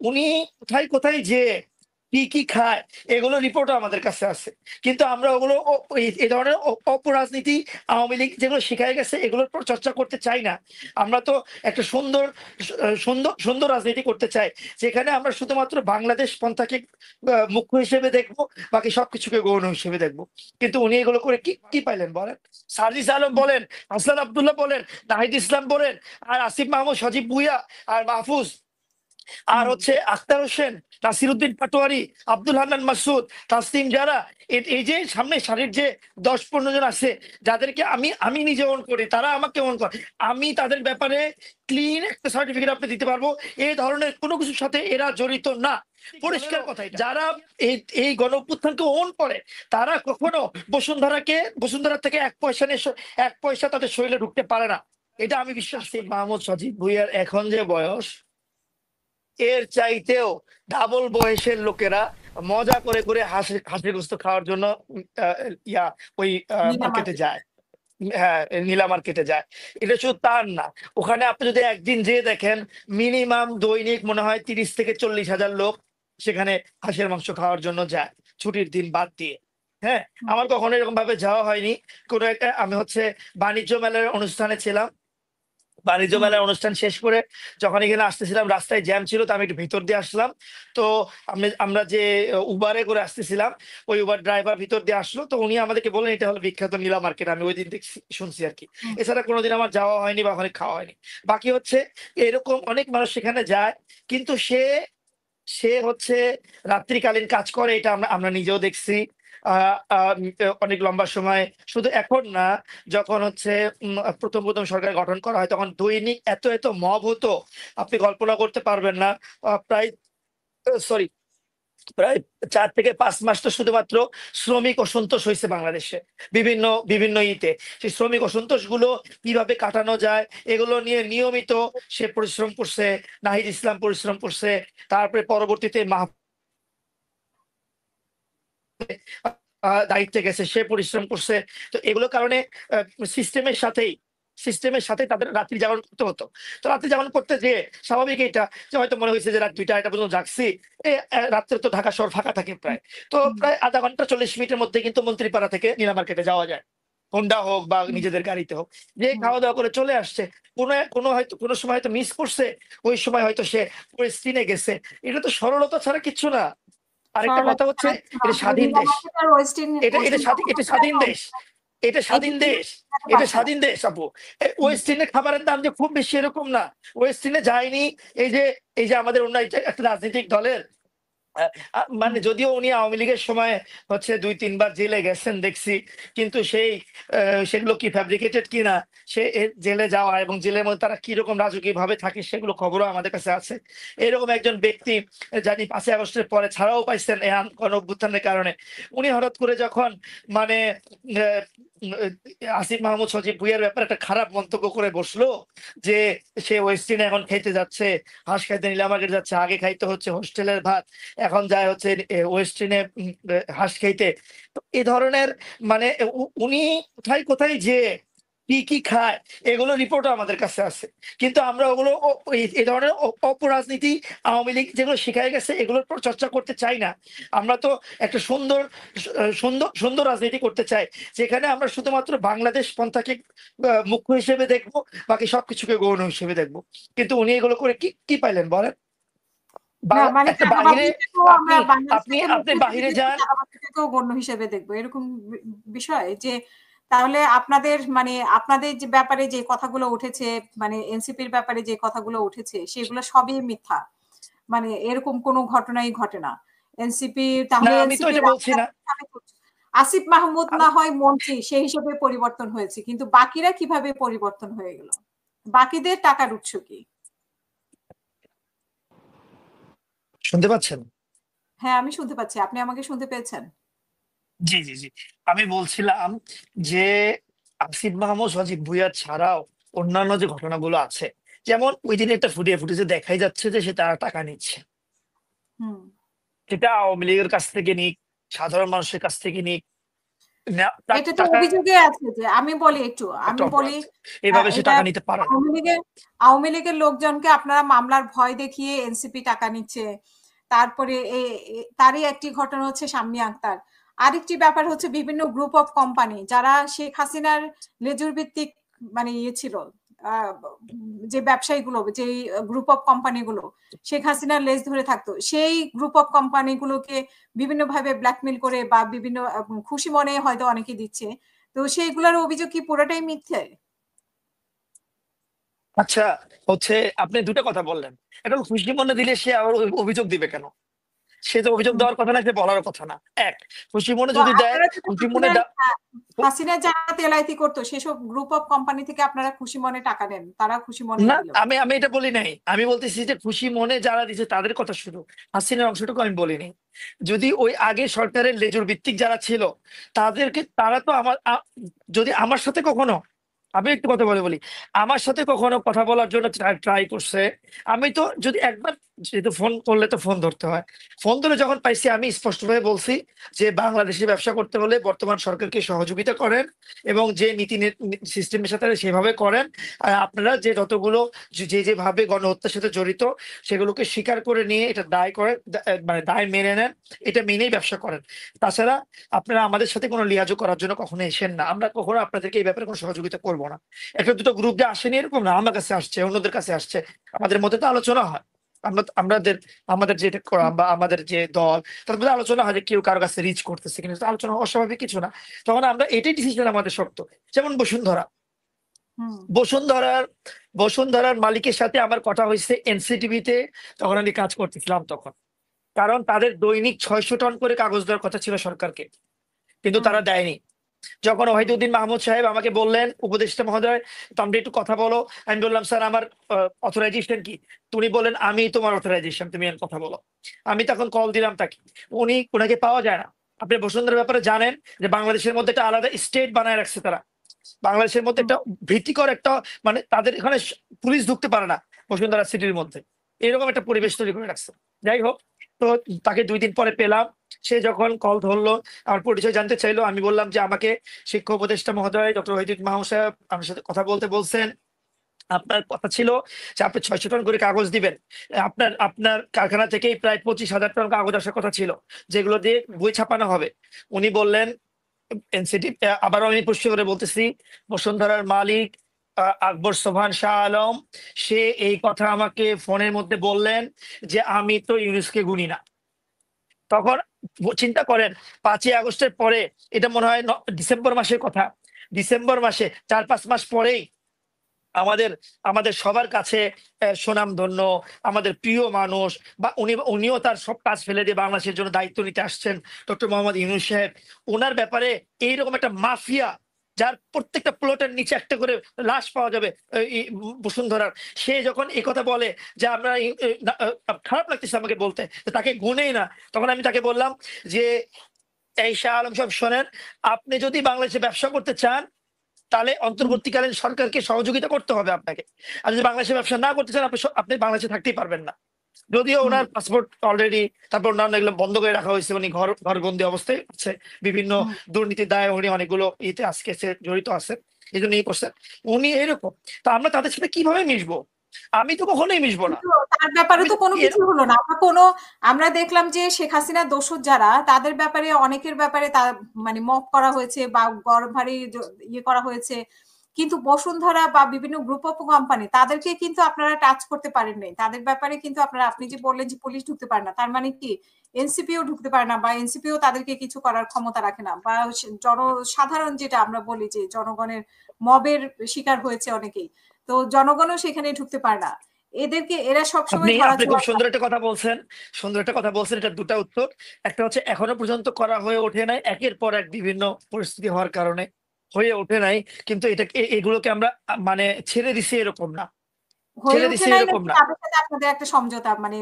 উনি কোথায় কোথায় যে কি কি খায় এগুলো রিপোর্ট আমাদের কাছে আছে, কিন্তু আমরা ওগুলো এই ধরনের অপরাজনীতি আওয়ামী লীগ যেগুলো শিখাই গেছে এগুলোর পর চর্চা করতে চাই না। আমরা তো একটা সুন্দর সুন্দর সুন্দর রাজনীতি করতে চাই, যেখানে আমরা শুধুমাত্র বাংলাদেশ পন্থাকে মুখ্য হিসেবে দেখবো, বাকি সবকিছুকে গৌণ হিসেবে দেখবো। কিন্তু উনি এগুলো করে কি কি পাইলেন বলেন? সার্জিস আলম বলেন, হাসনাত আব্দুল্লাহ বলেন, নাহিদ ইসলাম বলেন, আর আসিফ মাহমুদ, সজীব ভুইয়া, আর মাহফুজ, আর হচ্ছে আখতার হোসেন, নাসিরউদ্দিন পাটোয়ারি, আব্দুল হান্নান মাসুদ, তাসলিম যারা, এই যে সামনে সারির যে 10-15 জন আছে, যাদেরকে আমি আমি নিজে অন করি, তারা আমাকে অন করে, আমি তাদের ব্যাপারে ক্লিন একটা সার্টিফিকেট আপনি দিতে পারবো। এই ধরনের কোনো কিছুর সাথে এরা জড়িত না, পরিষ্কার কথা। যারা এই এই গণ অভ্যুত্থানকে ওন করে, তারা কখনো বসুন্ধরা থেকে 1 পয়সা নিয়ে 1 পয়সা তাদের শরীরে ঢুকতে পারে না, এটা আমি বিশ্বাস করি। মাহমুদ সজীব ভুইয়ার এখন যে বয়স, এর চাইতেও ডাবল বয়সের লোকেরা মজা করে করে হাঁসের গোস্ত খাওয়ার জন্য আহ, ইয়া ওই নীলা মার্কেটে মার্কেট। যায়। হ্যাঁ, নীলা মার্কেটে যায়। এটা শুধু তার না, ওখানে আপনি যদি একদিন যেয়ে দেখেন, মিনিমাম দৈনিক মনে হয় 30 থেকে 40 হাজার লোক সেখানে হাঁসের মাংস খাওয়ার জন্য যায়, ছুটির দিন বাদ দিয়ে। হ্যাঁ, আমার কখনো এরকম ভাবে যাওয়া হয়নি। কোনো একটা আমি হচ্ছে বাণিজ্য মেলার অনুষ্ঠানে ছিলাম, বাণিজ্য হুম। মেলার অনুষ্ঠান শেষ করে যখন এখানে আসতেছিলাম, রাস্তায় জ্যাম ছিল, তো আমি একটু ভিতর দিয়ে আসলাম। তো আমরা যে উবারে করে আসতেছিলাম, ওই উবার ড্রাইভার ভিতর দিয়ে আসলো, তো উনি আমাদেরকে বললেন এটা হলো বিখ্যাত নীলা মার্কেট। আমি ওই দিন দেখছি, শুনছি আর কি। হুম। এছাড়া কোনোদিন আমার যাওয়া হয়নি বা ওখানে খাওয়া হয়নি। বাকি হচ্ছে এরকম অনেক মানুষ সেখানে যায়, কিন্তু সে সে হচ্ছে রাত্রিকালীন কাজ করে, এটা আমরা আমরা নিজেও দেখছি। অনেক লম্বা সময়, শুধু এখন না, যখন হচ্ছে প্রথম প্রথম সরকার গঠন করা হয়, তখন দৈনিক এত এত মব হতো, আপনি কল্পনা করতে পারবেন না। প্রায়, সরি, প্রায় 4 থেকে 5 মাস তো শুধুমাত্র শ্রমিক অসন্তোষ হয়েছে বাংলাদেশে, বিভিন্ন বিভিন্ন সেই শ্রমিক অসন্তোষ গুলো কিভাবে কাটানো যায় এগুলো নিয়ে নিয়মিত সে পরিশ্রম করছে, নাহিদ ইসলাম পরিশ্রম করছে, তারপরে পরবর্তীতে দায়িত্বে গেছে, সে পরিশ্রম করছে। তো এগুলোর কারণে সিস্টেমের সাথেই সিস্টেমের সাথে তাদের রাত্রি জাগরণ করতে হতো। তো রাত্রি জাগরণ করতে যে স্বাভাবিক এটা, যে হয়তো মনে হয়েছে যে রাত 2টা 1টা পর্যন্ত জাগছি, রাত্রে তো ঢাকা শহর ফাঁকা থাকে প্রায়, তো হুম। প্রায় আধা ঘন্টা 40 মিনিটের মধ্যে কিন্তু মন্ত্রীপাড়া থেকে নীলা মার্কেটে যাওয়া যায়, হোন্ডা হোক বা হুম। নিজেদের গাড়িতে হোক। যে হুম। খাওয়া দাওয়া করে চলে আসছে, কোনো হয়তো কোনো সময় হয়তো মিস করছে, ওই সময় হয়তো সে পরিস্থিতি গেছে। এটা তো সরলতা ছাড়া কিচ্ছু না। আরেকটা কথা সরলতা হচ্ছে, ছাড়া কিছু না। এটা আসলে স্বাধীন নীলা দেশ, মার্কেট আর ওয়েস্টিন এটা ওয়েস্টিন স্বাধীন দেশ, এটা এই স্বাধীন দুটো দেশ, যেতে এটা পারছে না। স্বাধীন দেশ আপু। হুম। ওয়েস্ট ইন্ডিয়ার খাবারের দাম যে খুব বেশি এরকম না, ওয়েস্ট ইন্ডিয়া যায়নি। এই যে আমাদের অন্য একটা রাজনৈতিক দলের হুম। মানে, যদিও উনি আওয়ামী লীগের সময় হচ্ছে 2-3 বার জেলে গেছেন দেখছি, কিন্তু সেগুলো কি ফ্যাব্রিকেটেড কিনা, জেলে যাওয়া এবং জেলের মধ্যে তারা কিরকম রাজকীয় ভাবে থাকে সেগুলো খবরও আমাদের কাছে আছে। এরকম একজন ব্যক্তি, জানি 5ই আগস্টের পরে ছাড়াও পাইছেন এই গণ অভ্যুত্থানের কারণে। উনি হঠাৎ করে যখন মানে আহ, আসিফ মাহমুদ সজীব ভুইয়ার ব্যাপারে একটা খারাপ মন্তব্য করে বসলো, যে সে ওয়েস্টিনে এখন খেতে যাচ্ছে, হাঁস খাইতে নীলা মার্কেট যাচ্ছে, আগে খাইতে হচ্ছে হোস্টেলের ভাত, এখন যায় হচ্ছে ওয়েস্টিনে হাঁস খাইতে। তো এ ধরনের মানে উনি কোথায় কোথায় যে কি কি খায় এগুলো রিপোর্ট আমাদের কাছে আছে, কিন্তু আমরা ওগুলো এই ধরনের অপরাজনীতি আওয়ামী লীগ যেগুলো শিখাই গেছে এগুলোর পর চর্চা করতে চাই না। আমরা তো একটা সুন্দর সুন্দর সুন্দর রাজনীতি করতে চাই, যেখানে আমরা শুধুমাত্র বাংলাদেশ পন্থাকে মুখ্য হিসেবে দেখবো, বাকি সবকিছুকে গৌণ হিসেবে দেখবো। কিন্তু উনি এগুলো করে কি কি পাইলেন বলেন? না মানে একটা বাহিরে, চাঁদাবাজিকেও আমরা আপনি আপনি বাংলাদেশটাকে আপনি মুখ্য হিসেবে বাহিরে দেখবো, যান। চাঁদাবাজিকেও গণ্য হিসেবে দেখবো, এরকম বিষয় যে তাহলে আপনাদের মানে আপনাদের যে ব্যাপারে যে কথাগুলো উঠেছে, মানে এনসিপির ব্যাপারে যে কথাগুলো উঠেছে সেগুলো সবই মিথ্যা, মানে এরকম কোনো ঘটনাই ঘটে না। এনসিপি না, তাহলে আমি তো এনসিপি এটা বলছি না। আসিফ মাহমুদ না আমি হয় মন্ত্রী সেই হিসেবে পরিবর্তন হয়েছে, কিন্তু বাকিরা কিভাবে পরিবর্তন হয়ে গেল? বাকিদের টাকার উৎস কি? শুনতে পাচ্ছেন? হ্যাঁ, আমি শুনতে পাচ্ছি। আপনি আমাকে শুনতে পেয়েছেন? জি জি জি, আমি বলছিলাম যে আসিফ মাহমুদ সজীব ভুইয়া ছাড়াও অন্যান্য যে ঘটনাগুলো আছে, যেমন ওই দিন একটা ফুটেজে দেখাই যাচ্ছে যে সে তারা টাকা নিচ্ছে, হুম। সেটা আওয়ামী লীগের কাছ থেকে নিক, সাধারণ মানুষের কাছ থেকে নিক, এটা তো টাকা অভিযোগে আছে যে আমি বলি একটা আমি বলি অপরাধ, এইভাবে সে এটা টাকা নিতে পারে না। আওয়ামী লীগের লোকজনকে আপনারা মামলার ভয় দেখিয়ে এনসিপি টাকা নিচ্ছে। তারপরে তারই একটি ঘটনা হচ্ছে শাম্মী আক্তার। আরেকটি ব্যাপার হচ্ছে বিভিন্ন গ্রুপ অফ কোম্পানি যারা শেখ হাসিনার লেজুর ভিত্তিক মানে ছিল, যে ব্যবসায়ীগুলো, যে গ্রুপ অফ কোম্পানিগুলো শেখ হাসিনার লেজ ধরে থাকতো, সেই গ্রুপ অফ কোম্পানিগুলোকে বিভিন্নভাবে ব্ল্যাকমেল করে বা বিভিন্ন খুশি মনে হয়তো অনেকে দিচ্ছে। তো সেইগুলোর অভিযোগ কি পুরোটাই মিথ্যে? আচ্ছা, হচ্ছে আপনি দুটো কথা বললেন। এটা হলো খুশি মনে দিলে সে আবার অভিযোগ দিবে কেন? সে তো অভিযোগ দেওয়ার কথা না, সে বলার কথা না। এক, খুশি মনে তো যদি দেয়, আপনারা যদি খুশি মনে হাসিনা যারা তেলাইতি করতো সেসব গ্রুপ অফ কোম্পানি থেকে আপনারা খুশি মনে টাকা নেন, তারা খুশি মনে না, দিল। আমি আমি এটা বলি নাই। আমি বলতেছি যে খুশি মনে যারা দিচ্ছে তাদের কথা শুধু, হাসিনার অংশটুকু আমি বলিনি। যদি ওই আগে সরকারের লেজুর ভিত্তিক যারা ছিল তাদেরকে, তারা তো যদি আমার সাথে কখনো, আমি একটু কথা বলি, আমার সাথে কখনো কথা বলার জন্য ট্রাই করছে, আমি তো যদি একবার, যেহেতু ফোন করলে তো ফোন ধরতে হয়, ফোন ধরে যখন পাইছি আমি স্পষ্টভাবে বলছি যে বাংলাদেশে ব্যবসা করতে হলে বর্তমান সরকারকে সহযোগিতা করেন এবং যে নীতি সিস্টেমের সাথে সেভাবে করেন। আর আপনারা যে যতগুলো যেভাবে গণহত্যার সাথে জড়িত সেগুলোকে স্বীকার করে নিয়ে এটা দায় করেন, মানে দায় মেনে নেন, এটা মেনেই ব্যবসা করেন। তাছাড়া আপনারা আমাদের সাথে কোনো লিয়াজু করার জন্য কখনো এসেন না, আমরা কখনো আপনাদেরকে এই ব্যাপারে কোনো সহযোগিতা করবো না। একটা দুটো গ্রুপ যে আসেনি এরকম না, আমার কাছে আসছে, অন্যদের কাছে আসছে, আমাদের মধ্যে তো আলোচনা হয়। আমাদের যেটা করা বা আমাদের যে দল, তার মধ্যে আলোচনা হয় যে কেউ কারো কাছে রিচ করতেছে, কিন্তু আলোচনা অস্বাভাবিক কিছু না। তখন আমরা এটাই ডিসিশন আমাদের শক্ত। যেমন বসুন্ধরা, বসুন্ধরার বসুন্ধরার মালিকের সাথে আমার কথা হয়েছে এনসিটিভিতে, তখন আমি কাজ করতেছিলাম তখন। কারণ তাদের দৈনিক 600 টন করে কাগজ দেওয়ার কথা ছিল সরকারকে, কিন্তু তারা দেয়নি। যখন ওয়াহিদুদ্দিন মাহমুদ সাহেব আমাকে বললেন, উপদেষ্টা মহোদয় তোমরা একটু কথা বলো, আমি বললাম স্যার আমার অথরাইজেশন কি? উনি বলেন আমি তোমার অথরাইজেশন, তুমি এর কথা বলো। আমি তখন কল দিলাম তাকে, ওনাকে পাওয়া যায় না। আপনি বসুন্ধরার ব্যাপারে জানেন যে বাংলাদেশের মধ্যে একটা আলাদা স্টেট বানায় রাখছে তারা, বাংলাদেশের মধ্যে একটা ভীতিকর একটা, মানে তাদের এখানে পুলিশ ঢুকতে পারে না বসুন্ধরা সিটির মধ্যে, এরকম একটা পরিবেশ তৈরি করে রাখছে। যাই হোক, তো তাকে 2 দিন পরে পেলাম। সে যখন কল ধরলো, আমার পরিচয় জানতে চাইলো, আমি বললাম যে আমাকে শিক্ষা উপদেষ্টা মহোদয় ডক্টর ওয়াহিদুদ্দিন মাহমুদ সাহেব আমার সাথে কথা বলতে বলছেন। আপনার কথা ছিল যে আপনি 600 টন করে কাগজ দিবেন, আপনার আপনার কারখানা থেকেই প্রায় 25,000 টন কাগজ আসার কথা ছিল, যেগুলো দিয়ে বই ছাপানো হবে। উনি বললেন এনসিটি, আবারও আমি পুষ্ট করে বলতেছি, বসুন্ধরার মালিক আকবর সোবহান শাহ আলম, সে এই কথা আমাকে ফোনের মধ্যে বললেন যে আমি তো ইউনুসকে গুনি না। তখন চিন্তা করেন, 5ই আগস্টের পরে, এটা মনে হয় ডিসেম্বর মাসের কথা, ডিসেম্বর মাসে 4-5 মাস পরেই আমাদের আমাদের সবার কাছে সুনামধন্য, আমাদের প্রিয় মানুষ, বা উনিও তার সব কাজ ফেলে দিয়ে বাংলাদেশের জন্য দায়িত্ব নিতে আসছেন, ডক্টর মোহাম্মদ ইউনূস সাহেব। ওনার ব্যাপারে এইরকম একটা মাফিয়া, যার প্রত্যেকটা প্লটের নিচে একটা করে লাশ পাওয়া যাবে বসুন্ধরার, সে যখন এই কথা বলে যে আমরা খারাপ লাগতেছে আমাকে বলতে, তাকে গুনেই না। তখন আমি তাকে বললাম যে এই শাহ আলম সাহেব শোনেন, আপনি যদি বাংলাদেশে ব্যবসা করতে চান তাহলে অন্তর্বর্তীকালীন সরকারকে সহযোগিতা করতে হবে আপনাকে। আর যদি বাংলাদেশে ব্যবসা না করতে চান, আপনি বাংলাদেশে থাকতেই পারবেন না। যদিও ওনার পাসপোর্ট অলরেডি, তারপর অন্যান্য এগুলো বন্ধ করে রাখা হয়েছে, উনি ঘরবন্দি অবস্থায় আছে, বিভিন্ন দুর্নীতির দায়ে উনি অনেকগুলো ইতে আজকে জড়িত আছেন, এই জন্য এই করছেন। উনি এরকম, তো আমরা তাদের সাথে কিভাবে মিশবো? আমি তো কখনোই মিশবো না। তার ব্যাপারে তো কোনো কিছু হলো না। আমরা দেখলাম যে শেখ হাসিনা দোষর যারা, তাদের ব্যাপারে অনেকের ব্যাপারে মানে মক করা হয়েছে বা গড়ভারি ইয়ে করা হয়েছে, কিন্তু বসুন্ধরা বা বিভিন্ন গ্রুপ অফ কোম্পানি তাদেরকে কিন্তু আপনারা টাচ করতে পারেন নাই। তাদের ব্যাপারে কিন্তু আপনি যে বললেন যে পুলিশ ঢুকতে পারে না, তার মানে কি এনসিপিও ঢুকতে পারে না বা এনসিপিও তাদেরকে কিছু করার ক্ষমতা রাখে না, বা জনসাধারণ যেটা আমরা বলি যে জনগণের মবের শিকার হয়েছে অনেকেই, তো জনগণও সেখানে ঢুকতে পারে না। এরা সবসময় আপনি খুব সুন্দর একটা কথা বলছেন, সুন্দর একটা কথা বলছেন। এটা দুটা উত্তর। একটা হচ্ছে এখনো পর্যন্ত করা হয়ে ওঠে নাই, একের পর এক বিভিন্ন পরিস্থিতি হওয়ার কারণে হয়ে ওঠে নাই। কিন্তু এগুলোকে আমরা মানে ছেড়ে দিছি এরকম না, হয়ে ছেড়ে ওঠে দিছি নাই এরকম নাকি না, তাদের সাথে আপনাদের একটা সমঝোতা, মানে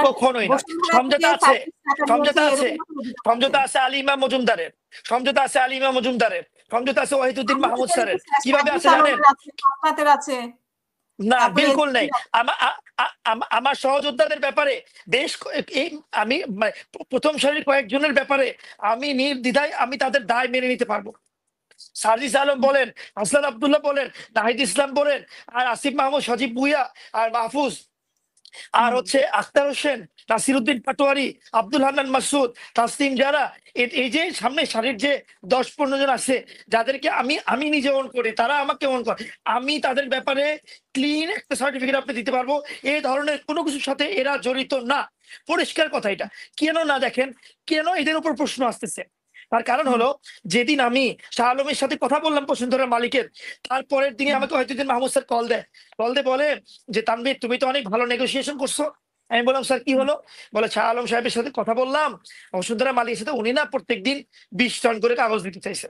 কখনোই না। বসুন্ধরা থেকে সমঝোতা আছে, টাকা নিয়েছে সমঝোতা আছে, এরকম একটা অভিযোগ আছে? সমঝোতা আছে আলিমা মজুমদারের, সমঝোতা আছে আলিমা মজুমদারের, সমঝোতা আছে ওয়াহিদুদ্দিন আমি তো মাহমুদ স্যারের। দেখেছি কিভাবে আছে সাইদুল জানেন? আলমের আছে, আপনাদের আছে। না, তারপরে বিলকুল NCP নেই। আমার সহযোদ্ধাদের ব্যাপারে বেশ এই আমি প্রথম সারির কয়েকজনের ব্যাপারে আমি নির্দ্বিধায় আমি তাদের দায় মেনে নিতে পারবো। সার্জিস আলম বলেন, হাসনান আব্দুল্লাহ বলেন, নাহিদ ইসলাম বলেন, আর আসিফ মাহমুদ, সজীব ভুইয়া, আর মাহফুজ, আর হচ্ছে আখতার হোসেন, নাসিরউদ্দিন পাটোয়ারি, আব্দুল হান্নান মাসুদ, তাসলিম জারা, এই যে সামনে সারির যে 10-15 জন আছে যাদেরকে আমি আমি নিজে অন করি, তারা আমাকে অন করে, আমি তাদের ব্যাপারে ক্লিন একটা সার্টিফিকেট আপনি দিতে পারবো। এই ধরনের কোনো কিছুর সাথে এরা জড়িত না, পরিষ্কার কথা এটা। কেন না দেখেন, কেন এদের উপর প্রশ্ন আসতেছে? তার কারণ হলো, যেদিন আমি শাহ আলমের সাথে কথা বললাম বসুন্ধরা মালিকের, তারপরের দিনে আমাকে হয়তো দিন মাহমুদ স্যার কল দেয়, বলে যে তানভীর তুমি তো অনেক ভালো নেগোসিয়েশন করছো। আমি বললাম স্যার কি হলো? বলে শাহ আলম সাহেবের সাথে কথা বললাম, বসুন্ধরা মালিকের সাথে, উনি না প্রত্যেকদিন 20 টন করে কাগজ দিতে চাইছে।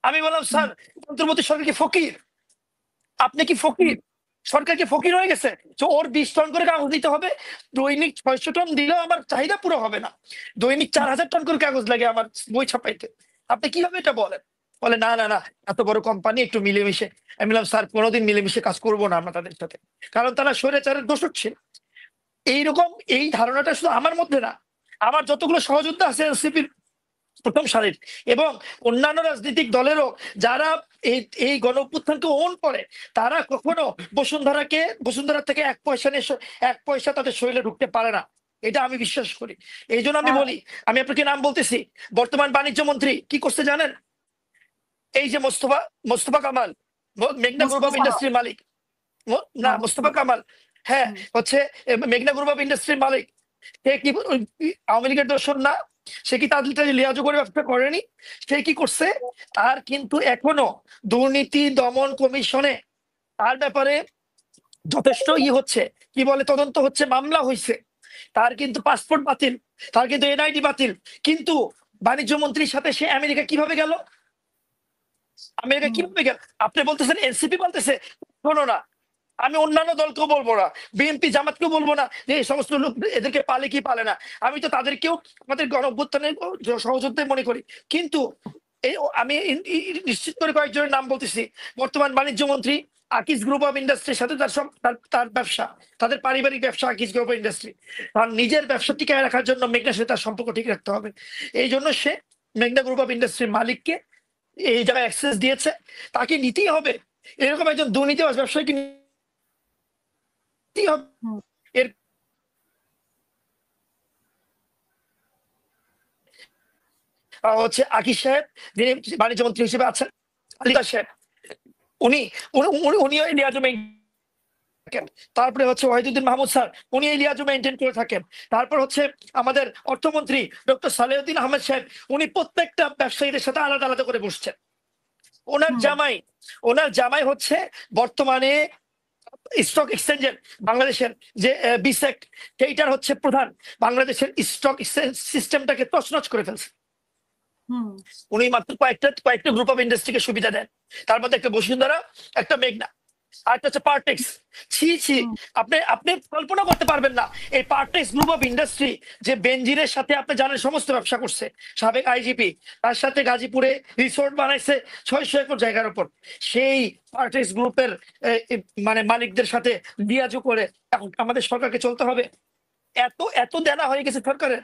আমি বললাম স্যার, অন্তর্বর্তী সরকার কি ফকির? আপনি কি ফকির? সরকার কি ফকির হয়ে গেছে? তো ওর 20 টন করে কাগজ দিতে হবে? দৈনিক 600 টন দিলেও আমার চাহিদা পুরো হবে না। দৈনিক 4000 টন করে কাগজ লাগে আমার বই ছাপাইতে। আপনি কিভাবে এটা বলেন? বলে না না না, এত বড় কোম্পানি, একটু মিলেমিশে। আমি বললাম স্যার, কোনোদিন মিলেমিশে কাজ করবো না আমরা তাদের সাথে, কারণ তারা স্বৈরাচারের দোষক ছিল। এইরকম এই ধারণাটা শুধু আমার মধ্যে না, আমার যতগুলো সহযোদ্ধা আছে এনসিপির প্রথম সারির এবং অন্যান্য রাজনৈতিক দলেরও, যারা এই এই গণ অভ্যুত্থানকে ওন করে, তারা কখনো বসুন্ধরা থেকে 1 পয়সা তাদের শরীরে ঢুকতে পারে না, এটা আমি বিশ্বাস করি। এই জন্য আমি বলি, আমি আপনাকে নাম বলতেছি, বর্তমান বাণিজ্য মন্ত্রী কি করছে জানেন? এই যে মোস্তফা কামাল, মেঘনা গ্রুপ অফ ইন্ডাস্ট্রির মালিক, না মোস্তফা কামাল, হ্যাঁ, হচ্ছে মেঘনা গ্রুপ অফ ইন্ডাস্ট্রির মালিক। সে কি আওয়ামী লীগের দর্শন না? সে কি তাদের লিয়াজু করে ব্যবসা করেনি? সে কি করছে? তার কিন্তু এখনো দুর্নীতি দমন কমিশনে তার ব্যাপারে যথেষ্ট হচ্ছে, কি বলে, তদন্ত হচ্ছে, মামলা হয়েছে। তার কিন্তু পাসপোর্ট বাতিল, তার কিন্তু এনআইডি বাতিল। কিন্তু বাণিজ্য মন্ত্রীর সাথে সে আমেরিকা কিভাবে গেল? আমেরিকা কিভাবে গেল? আপনি বলতেছেন এনসিপি বলতেছে, শোনো না, আমি অন্যান্য দলকেও বলবো না, বিএনপি জামাতকেও বলবো না যে এই সমস্ত লোক এদেরকে পালে কি পালে না। আমি তো তাদেরকেও আমাদের গণ অভ্যুত্থানের সহযোদ্ধা মনে করি। কিন্তু আমি নিশ্চিত করে কয়েকজনের নাম বলতেছি। বর্তমান বাণিজ্য মন্ত্রী, আকিজ গ্রুপ অফ ইন্ডাস্ট্রির সাথে তার ব্যবসা, তাদের পারিবারিক ব্যবসা আকিজ গ্রুপ অফ ইন্ডাস্ট্রি। তার নিজের ব্যবসা টিকায় রাখার জন্য মেঘনার সাথে তার সম্পর্ক ঠিক রাখতে হবে। এই জন্য সে মেঘনা গ্রুপ অফ ইন্ডাস্ট্রির মালিককে এই জায়গায় অ্যাক্সেস দিয়েছে, তাকে নিতেই হবে। এরকম একজন দুর্নীতিবাজ ব্যবসায়ীকে এর হচ্ছে আকিজ সাহেব, যিনি বাণিজ্য মন্ত্রী হিসেবে আছেন, আলিদা সাহেব, উনি উনি এই লিয়াজু থাকেন। তারপরে হচ্ছে ওয়াহিদুদ্দিন মাহমুদ স্যার, উনি এই লিয়াজু মেনটেন করে থাকেন। তারপর হচ্ছে আমাদের অর্থমন্ত্রী ডক্টর সালেউদ্দিন আহমেদ সাহেব, উনি প্রত্যেকটা ব্যবসায়ীদের সাথে আলাদা আলাদা করে বসছেন। ওনার জামাই হচ্ছে বর্তমানে স্টক এক্সচেঞ্জের, বাংলাদেশের যে বিসেক, সেইটার হচ্ছে প্রধান। বাংলাদেশের স্টক এক্সচেঞ্জ সিস্টেমটাকে তছনছ করে ফেলছে। উনি মাত্র কয়েকটা গ্রুপ অফ ইন্ডাস্ট্রিকে সুবিধা দেন, তার মধ্যে একটা বসুন্ধরা, একটা মেঘনা, আর একটা হচ্ছে পার্টেক্স। ছি, আপনি কল্পনা করতে পারবেন না এই পার্টেক্স গ্রুপ অফ ইন্ডাস্ট্রি যে বেনজিরের সাথে আপনি জানেন সমস্ত ব্যবসা করছে, সাবেক আইজিপি, তার সাথে গাজীপুরে রিসোর্ট বানাইছে 600 একর জায়গার উপর। সেই পার্টেক্স গ্রুপের মানে মালিকদের সাথে লিয়াজু করে এখন আমাদের সরকারকে চলতে হবে। এত দেনা হয়ে গেছে সরকারের।